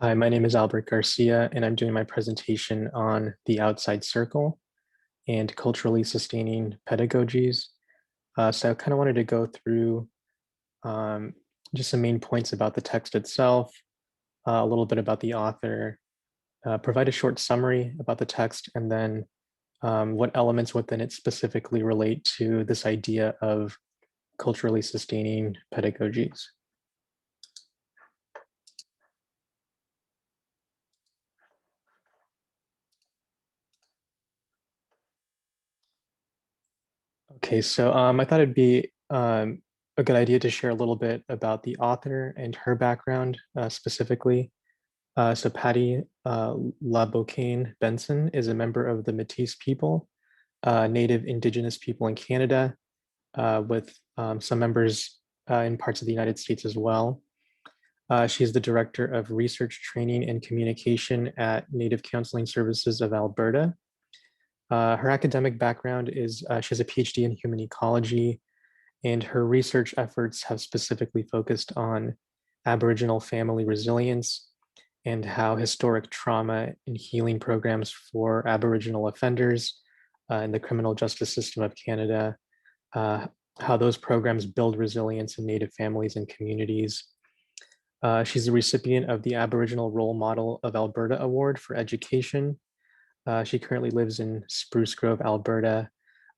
Hi, my name is Albert Garcia, and I'm doing my presentation on the outside circle and culturally sustaining pedagogies. So I kind of wanted to go through um, just some main points about the text itself, a little bit about the author, provide a short summary about the text, and then what elements within it specifically relate to this idea of culturally sustaining pedagogies. Okay, so I thought it'd be a good idea to share a little bit about the author and her background specifically. So Patty LaBocane Benson is a member of the Métis people, Native Indigenous people in Canada, with some members in parts of the United States as well. She's the Director of Research, Training, and Communication at Native Counseling Services of Alberta. Her academic background is she has a PhD in human ecology, and her research efforts have specifically focused on Aboriginal family resilience and how historic trauma and healing programs for Aboriginal offenders in the criminal justice system of Canada, uh, how those programs build resilience in Native families and communities. She's a recipient of the Aboriginal Role Model of Alberta Award for Education. She currently lives in Spruce Grove, Alberta,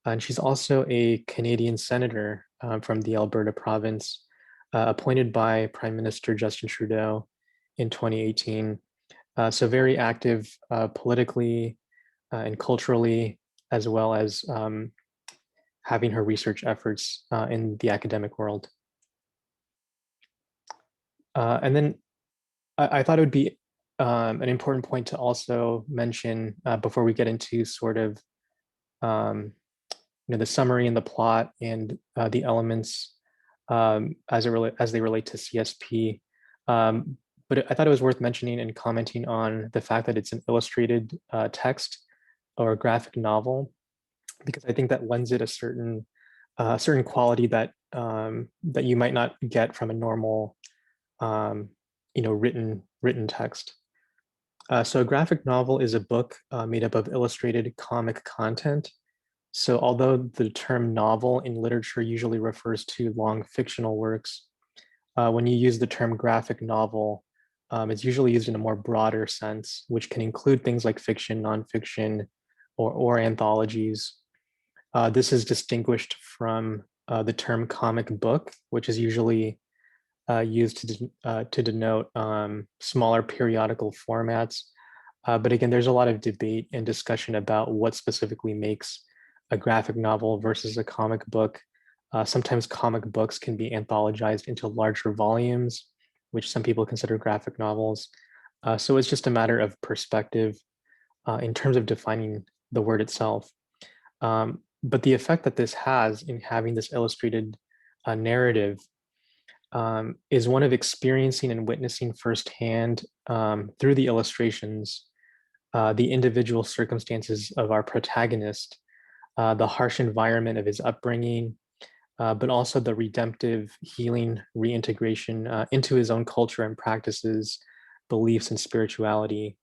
and she's also a Canadian senator from the Alberta province, appointed by Prime Minister Justin Trudeau in 2018. So very active politically and culturally, as well as having her research efforts in the academic world. And then I thought it would be an important point to also mention before we get into sort of um, the summary and the plot and the elements as they relate to CSP. But I thought it was worth mentioning and commenting on the fact that it's an illustrated text or graphic novel, because I think that lends it a certain quality that that you might not get from a normal um, written text. So a graphic novel is a book made up of illustrated comic content. So although the term novel in literature usually refers to long fictional works, when you use the term graphic novel, it's usually used in a more broader sense, which can include things like fiction, nonfiction, or anthologies. This is distinguished from the term comic book, which is usually used to denote smaller periodical formats. But again, there's a lot of debate and discussion about what specifically makes a graphic novel versus a comic book. Sometimes comic books can be anthologized into larger volumes, which some people consider graphic novels. So it's just a matter of perspective in terms of defining the word itself. But the effect that this has in having this illustrated narrative is one of experiencing and witnessing firsthand through the illustrations the individual circumstances of our protagonist, the harsh environment of his upbringing, but also the redemptive, healing reintegration into his own culture and practices, beliefs, and spirituality.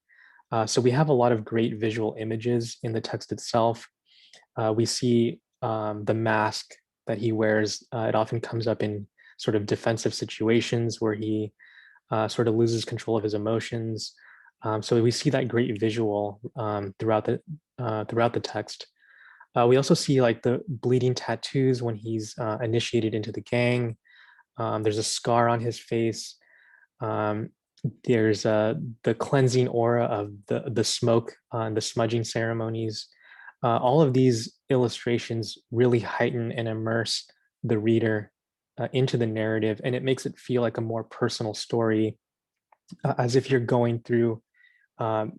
So we have a lot of great visual images in the text itself. We see the mask that he wears. It often comes up in sort of defensive situations where he sort of loses control of his emotions. So we see that great visual throughout the text. We also see like the bleeding tattoos when he's initiated into the gang. There's a scar on his face. Um, there's the cleansing aura of the smoke on the smudging ceremonies. All of these illustrations really heighten and immerse the reader into the narrative, and it makes it feel like a more personal story, as if you're um,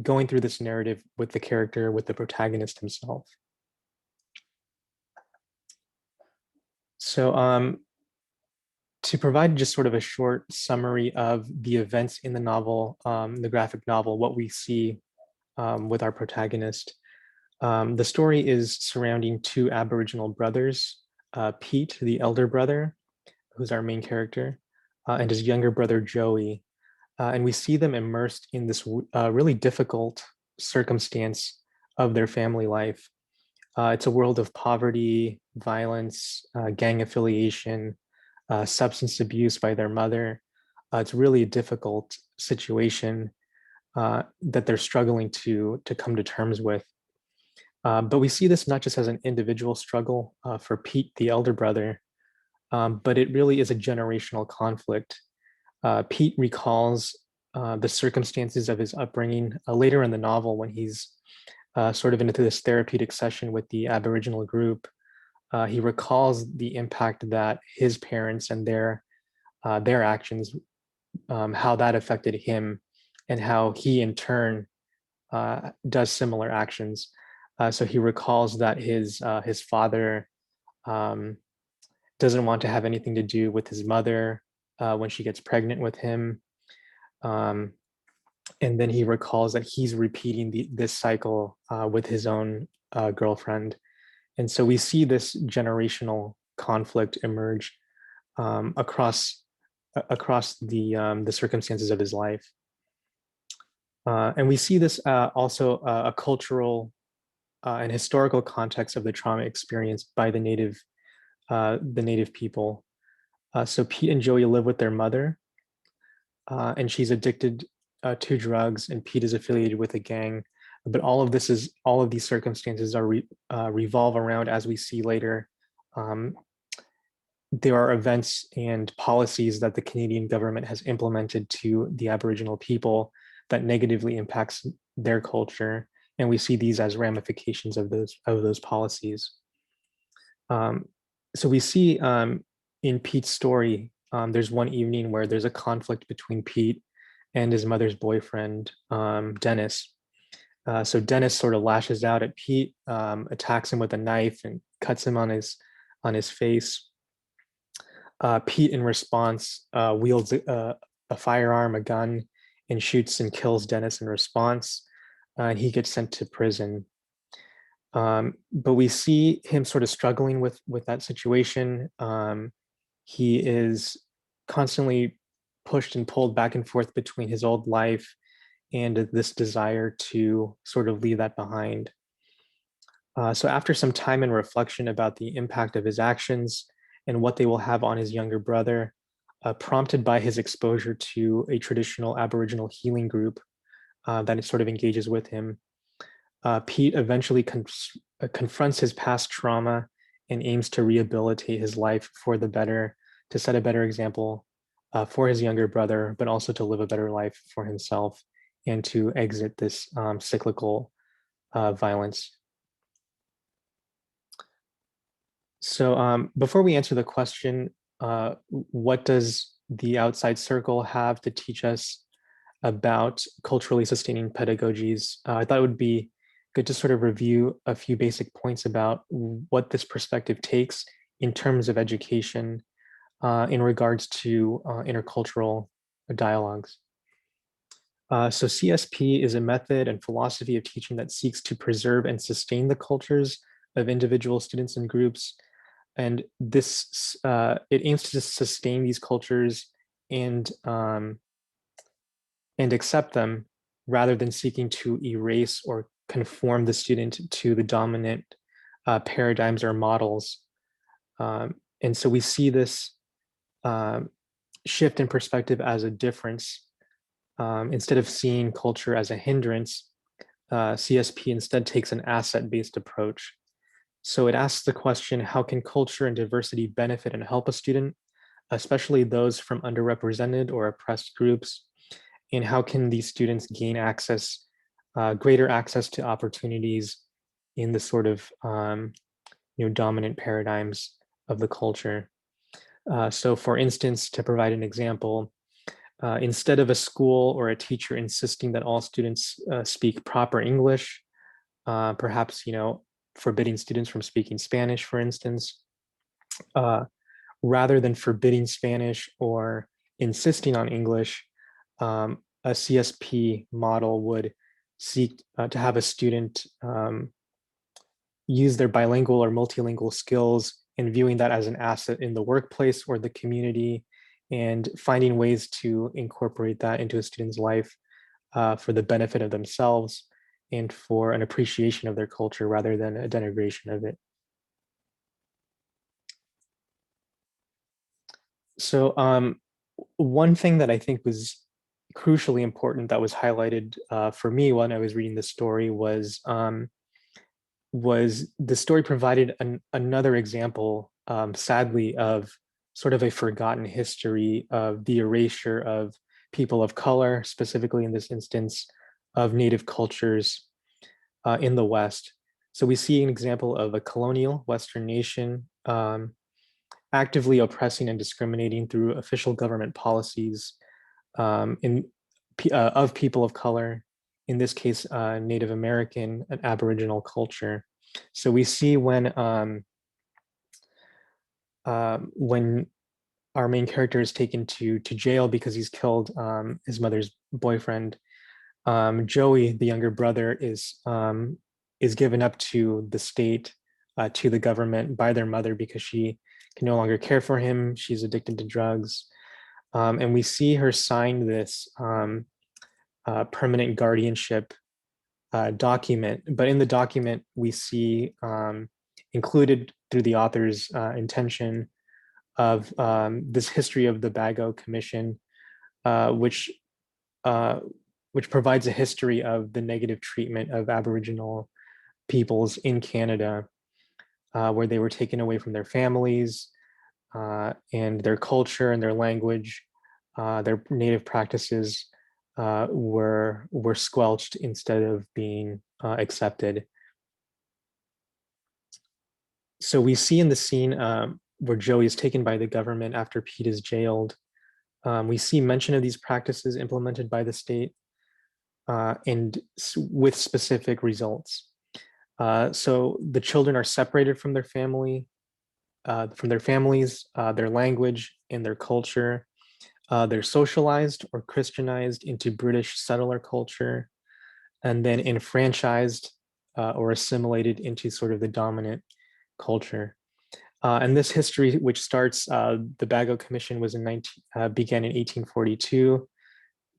going through this narrative with the character, with the protagonist himself. So to provide just sort of a short summary of the events in the novel, the graphic novel, what we see with our protagonist. The story is surrounding two Aboriginal brothers, Pete, the elder brother, who's our main character, and his younger brother, Joey. and we see them immersed in this really difficult circumstance of their family life. It's a world of poverty, violence, gang affiliation, substance abuse by their mother. It's really a difficult situation that they're struggling to come to terms with. But we see this not just as an individual struggle for Pete, the elder brother, but it really is a generational conflict. Pete recalls the circumstances of his upbringing later in the novel when he's sort of into this therapeutic session with the Aboriginal group. He recalls the impact that his parents and their actions, how that affected him, and how he in turn does similar actions. So he recalls that his father um, doesn't want to have anything to do with his mother when she gets pregnant with him. Um, and then he recalls that he's repeating this cycle with his own girlfriend. And so we see this generational conflict emerge across the circumstances of his life. And we see this also a cultural and historical context of the trauma experienced by the native people. So Pete and Joey live with their mother, and she's addicted to drugs, and Pete is affiliated with a gang. But all of these circumstances revolve around, as we see later. Um, there are events and policies that the Canadian government has implemented to the Aboriginal people that negatively impacts their culture, and we see these as ramifications of those policies. So we see in Pete's story, there's one evening where there's a conflict between Pete and his mother's boyfriend, Dennis. So Dennis sort of lashes out at Pete, attacks him with a knife, and cuts him on his face. Pete, in response, wields a firearm, a gun, and shoots and kills Dennis in response. And he gets sent to prison. But we see him sort of struggling with that situation. He is constantly pushed and pulled back and forth between his old life and this desire to sort of leave that behind. So after some time and reflection about the impact of his actions and what they will have on his younger brother, prompted by his exposure to a traditional Aboriginal healing group that it sort of engages with him, Pete eventually confronts his past trauma and aims to rehabilitate his life for the better, to set a better example for his younger brother, but also to live a better life for himself and to exit this cyclical violence. So before we answer the question, what does the outside circle have to teach us about culturally sustaining pedagogies? I thought it would be good to sort of review a few basic points about what this perspective takes in terms of education in regards to intercultural dialogues. So CSP is a method and philosophy of teaching that seeks to preserve and sustain the cultures of individual students and groups. And this it aims to sustain these cultures and accept them rather than seeking to erase or conform the student to the dominant paradigms or models. And so we see this shift in perspective as a difference. Instead of seeing culture as a hindrance, CSP instead takes an asset-based approach. So it asks the question, how can culture and diversity benefit and help a student, especially those from underrepresented or oppressed groups? And how can these students gain access, greater access to opportunities in the sort of dominant paradigms of the culture? So for instance, to provide an example, instead of a school or a teacher insisting that all students speak proper English, perhaps forbidding students from speaking Spanish, for instance, rather than forbidding Spanish or insisting on English, a CSP model would seek to have a student use their bilingual or multilingual skills and viewing that as an asset in the workplace or the community, and finding ways to incorporate that into a student's life for the benefit of themselves and for an appreciation of their culture rather than a denigration of it. So one thing that I think was crucially important that was highlighted for me when I was reading the story was the story provided another example, sadly, of sort of a forgotten history of the erasure of people of color, specifically in this instance, of Native cultures in the West. So we see an example of a colonial Western nation actively oppressing and discriminating through official government policies of people of color, in this case, Native American and Aboriginal culture. So we see when our main character is taken to jail because he's killed his mother's boyfriend. Joey, the younger brother, is given up to the state, to the government by their mother because she can no longer care for him. She's addicted to drugs. And we see her sign this permanent guardianship document. But in the document, we see included through the author's intention of this history of the Bago Commission, uh, which uh, which provides a history of the negative treatment of Aboriginal peoples in Canada, where they were taken away from their families and their culture and their language, their native practices were squelched instead of being accepted. So we see in the scene where Joey is taken by the government after Pete is jailed. We see mention of these practices implemented by the state and with specific results. So the children are separated from their family, from their families, their language, and their culture. They're socialized or Christianized into British settler culture, and then enfranchised or assimilated into sort of the dominant culture. And this history, which starts, the Bago Commission was began in 1842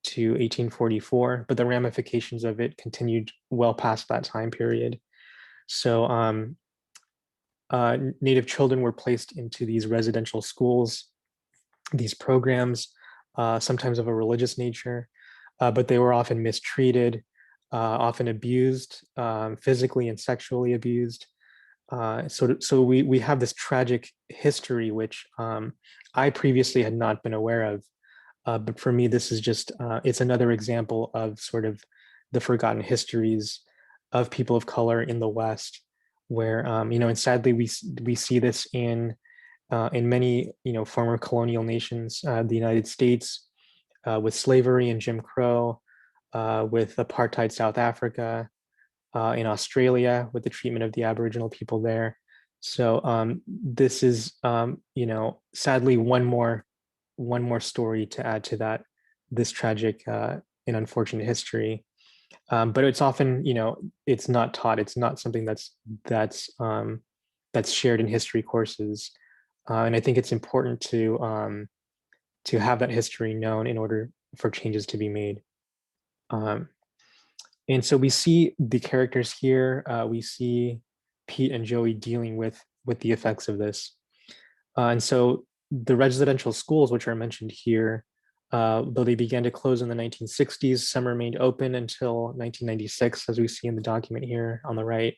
to 1844, but the ramifications of it continued well past that time period. So Native children were placed into these residential schools, these programs, sometimes of a religious nature, but they were often mistreated, often abused, physically and sexually abused. So we have this tragic history, which I previously had not been aware of. But for me, this is just, it's another example of sort of the forgotten histories of people of color in the West, where, and sadly, we see this in many, former colonial nations, the United States, with slavery and Jim Crow, with apartheid South Africa, in Australia with the treatment of the Aboriginal people there. So this is, sadly one more story to add to this tragic and unfortunate history. But it's often, it's not taught. It's not something that's shared in history courses, and I think it's important to have that history known in order for changes to be made. Um, And so we see the characters here. We see Pete and Joey dealing with the effects of this. And so the residential schools, which are mentioned here, though they began to close in the 1960s, some remained open until 1996, as we see in the document here on the right.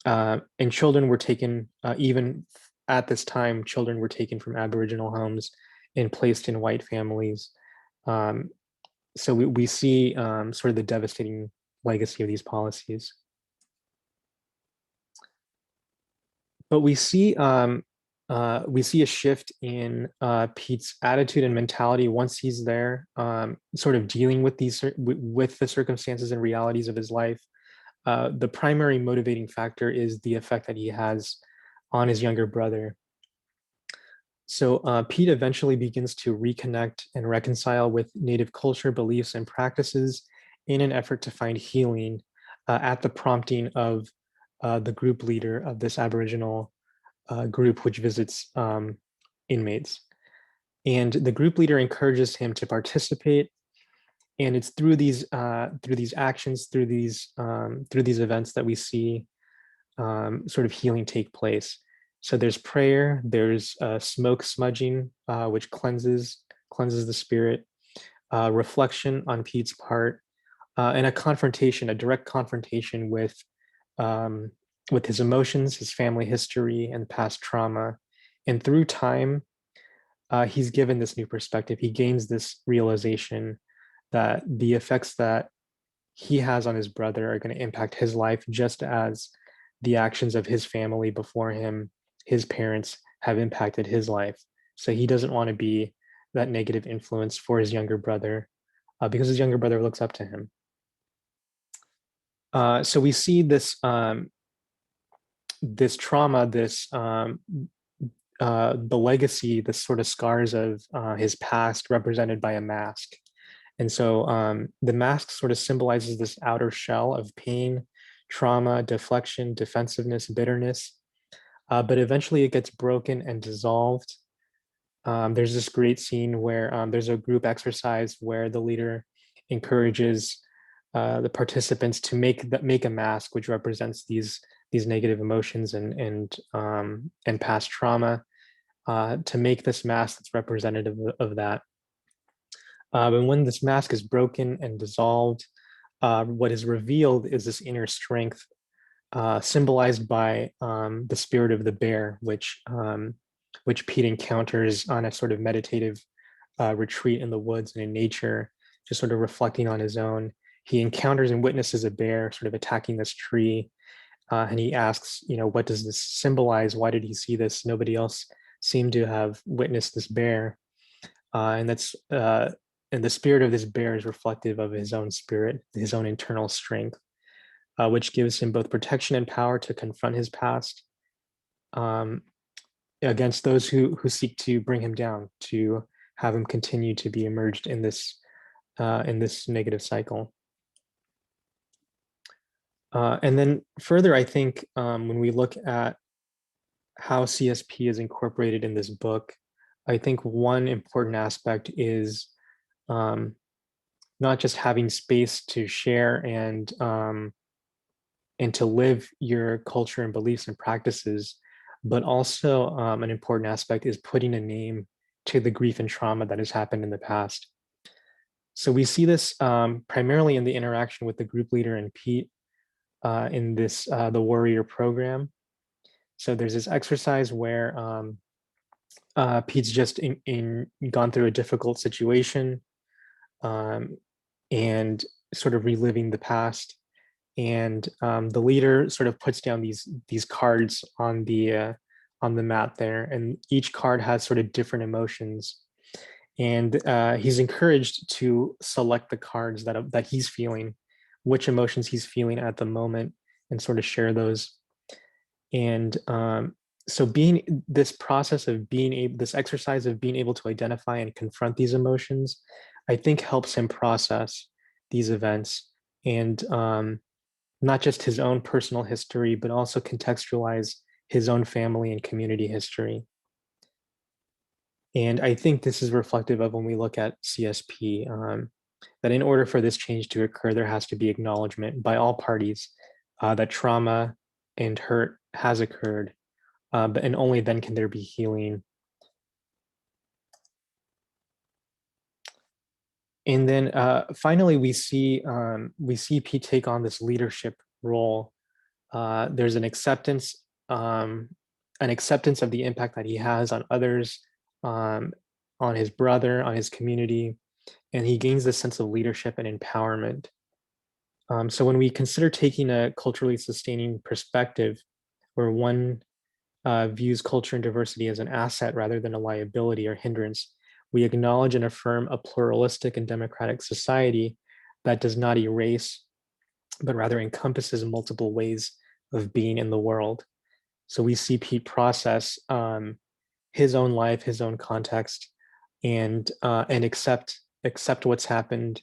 And children were taken, even at this time, children were taken from Aboriginal homes and placed in white families. Um, so we see sort of the devastating legacy of these policies. But we see a shift in Pete's attitude and mentality once he's there, sort of dealing with with the circumstances and realities of his life. The primary motivating factor is the effect that he has on his younger brother. So Pete eventually begins to reconnect and reconcile with Native culture, beliefs, and practices in an effort to find healing at the prompting of the group leader of this Aboriginal group, which visits inmates. And the group leader encourages him to participate. And it's through these actions, through these events that we see sort of healing take place. So there's prayer, there's smoke smudging, which cleanses the spirit, reflection on Pete's part, and a confrontation, a direct confrontation um, with his emotions, his family history, and past trauma. And through time, he's given this new perspective. He gains this realization that the effects that he has on his brother are going to impact his life just as the actions of his family before him, his parents, have impacted his life. So he doesn't want to be that negative influence for his younger brother because his younger brother looks up to him. So we see this trauma, the legacy, the sort of scars of his past represented by a mask. And so the mask sort of symbolizes this outer shell of pain, trauma, deflection, defensiveness, bitterness. But eventually it gets broken and dissolved. There's this great scene where there's a group exercise where the leader encourages the participants to make a mask which represents these negative emotions and past trauma, to make this mask that's representative of that. And when this mask is broken and dissolved, what is revealed is this inner strength, symbolized by the spirit of the bear, which Pete encounters on a sort of meditative retreat in the woods and in nature, just sort of reflecting on his own. He encounters and witnesses a bear sort of attacking this tree, and he asks, what does this symbolize? Why did he see this? Nobody else seemed to have witnessed this bear, and the spirit of this bear is reflective of his own spirit, his own internal strength, which gives him both protection and power to confront his past um, against those who seek to bring him down, to have him continue to be immersed in this negative cycle. And then further, I think when we look at how CSP is incorporated in this book, I think one important aspect is not just having space to share and to live your culture and beliefs and practices, but also an important aspect is putting a name to the grief and trauma that has happened in the past. So we see this primarily in the interaction with the group leader and Pete in the Warrior program. So there's this exercise where Pete's just gone through a difficult situation and sort of reliving the past. And the leader sort of puts down these cards on the mat there, and each card has sort of different emotions. And he's encouraged to select the cards that he's feeling, which emotions he's feeling at the moment, and sort of share those. And so this process of this exercise of being able to identify and confront these emotions, I think helps him process these events and not just his own personal history, but also contextualize his own family and community history. And I think this is reflective of when we look at CSP, that in order for this change to occur, there has to be acknowledgement by all parties that trauma and hurt has occurred, and only then can there be healing. And then finally, we see Pete take on this leadership role. There's an acceptance of the impact that he has on others, on his brother, on his community, and he gains this sense of leadership and empowerment. So when we consider taking a culturally sustaining perspective, where one views culture and diversity as an asset rather than a liability or hindrance, we acknowledge and affirm a pluralistic and democratic society that does not erase, but rather encompasses multiple ways of being in the world. So we see Pete process his own life, his own context, and accept what's happened,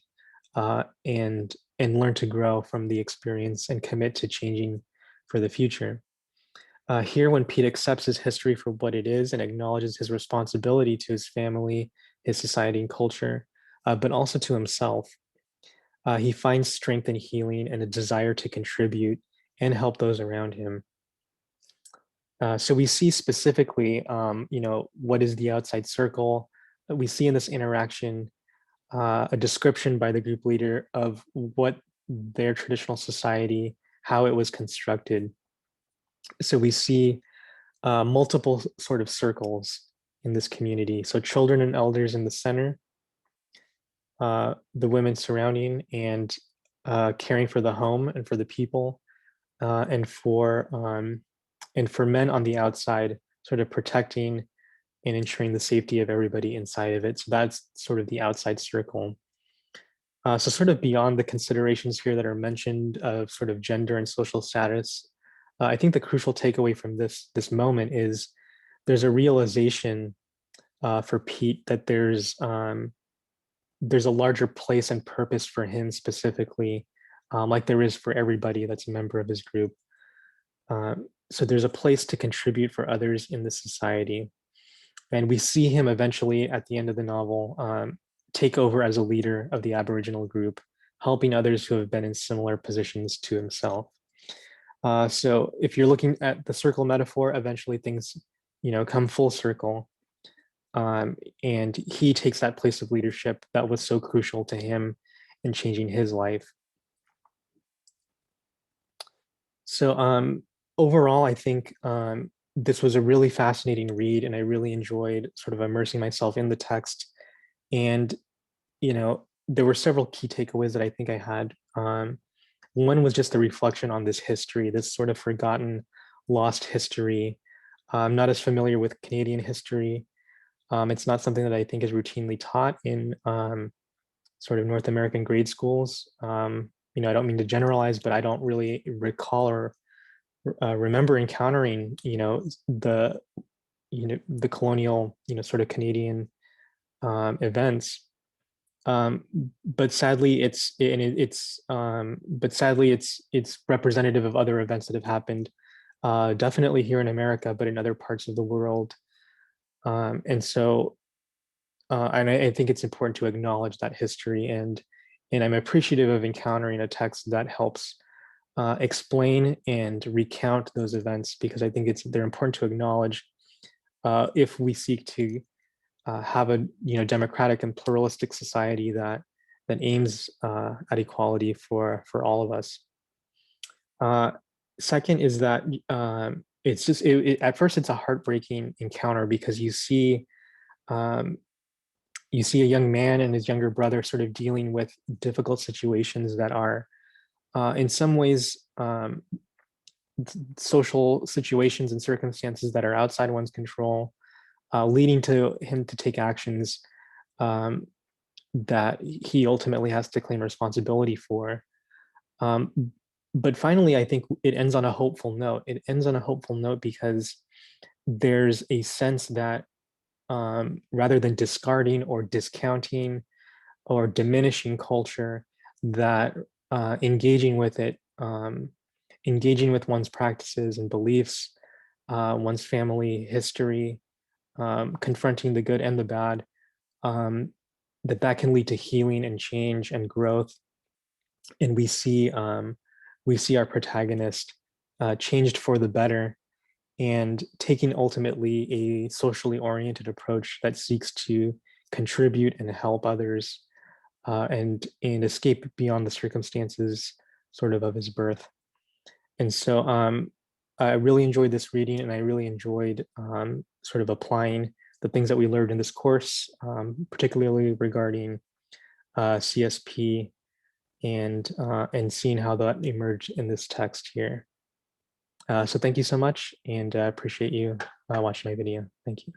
and learn to grow from the experience and commit to changing for the future. Here, when Pete accepts his history for what it is and acknowledges his responsibility to his family, his society, and culture, but also to himself, he finds strength and healing and a desire to contribute and help those around him. So we see specifically, what is the outside circle? We see in this interaction a description by the group leader of what their traditional society, how it was constructed. So we see multiple sort of circles in this community. So children and elders in the center, the women surrounding and caring for the home and for the people, uh, and for um, and for men on the outside, sort of protecting and ensuring the safety of everybody inside of it. So that's sort of the outside circle. So sort of beyond the considerations here that are mentioned of sort of gender and social status, I think the crucial takeaway from this moment is there's a realization for Pete that there's a larger place and purpose for him specifically, like there is for everybody that's a member of his group. So there's a place to contribute for others in the society. And we see him eventually at the end of the novel take over as a leader of the Aboriginal group, helping others who have been in similar positions to himself. So if you're looking at the circle metaphor, eventually things, come full circle. And he takes that place of leadership that was so crucial to him in changing his life. So overall, I think this was a really fascinating read, and I really enjoyed sort of immersing myself in the text. And there were several key takeaways that I think I had. One was just the reflection on this history, this sort of forgotten, lost history. I'm not as familiar with Canadian history. It's not something that I think is routinely taught in sort of North American grade schools. I don't mean to generalize, but I don't really recall or remember encountering, the colonial, sort of Canadian events. Um, but sadly, it's representative of other events that have happened, definitely here in America, but in other parts of the world. And I think it's important to acknowledge that history, and I'm appreciative of encountering a text that helps explain and recount those events, because I think they're important to acknowledge if we seek to have a democratic and pluralistic society that aims at equality for all of us. Uh, Second is that it's just at first it's a heartbreaking encounter, because um, you see a young man and his younger brother sort of dealing with difficult situations that are in some ways social situations and circumstances that are outside one's control, leading to him to take actions um, that he ultimately has to claim responsibility for. Um, but finally, I think it ends on a hopeful note. It ends on a hopeful note because there's a sense that rather than discarding or discounting or diminishing culture, that engaging with it, engaging with one's practices and beliefs, one's family history, confronting the good and the bad, um, that can lead to healing and change and growth. And we see our protagonist changed for the better, and taking ultimately a socially oriented approach that seeks to contribute and help others, and escape beyond the circumstances sort of his birth. And so I really enjoyed this reading, and I really enjoyed sort of applying the things that we learned in this course, particularly regarding CSP, and seeing how that emerged in this text here. So thank you so much, and I appreciate you watching my video. Thank you.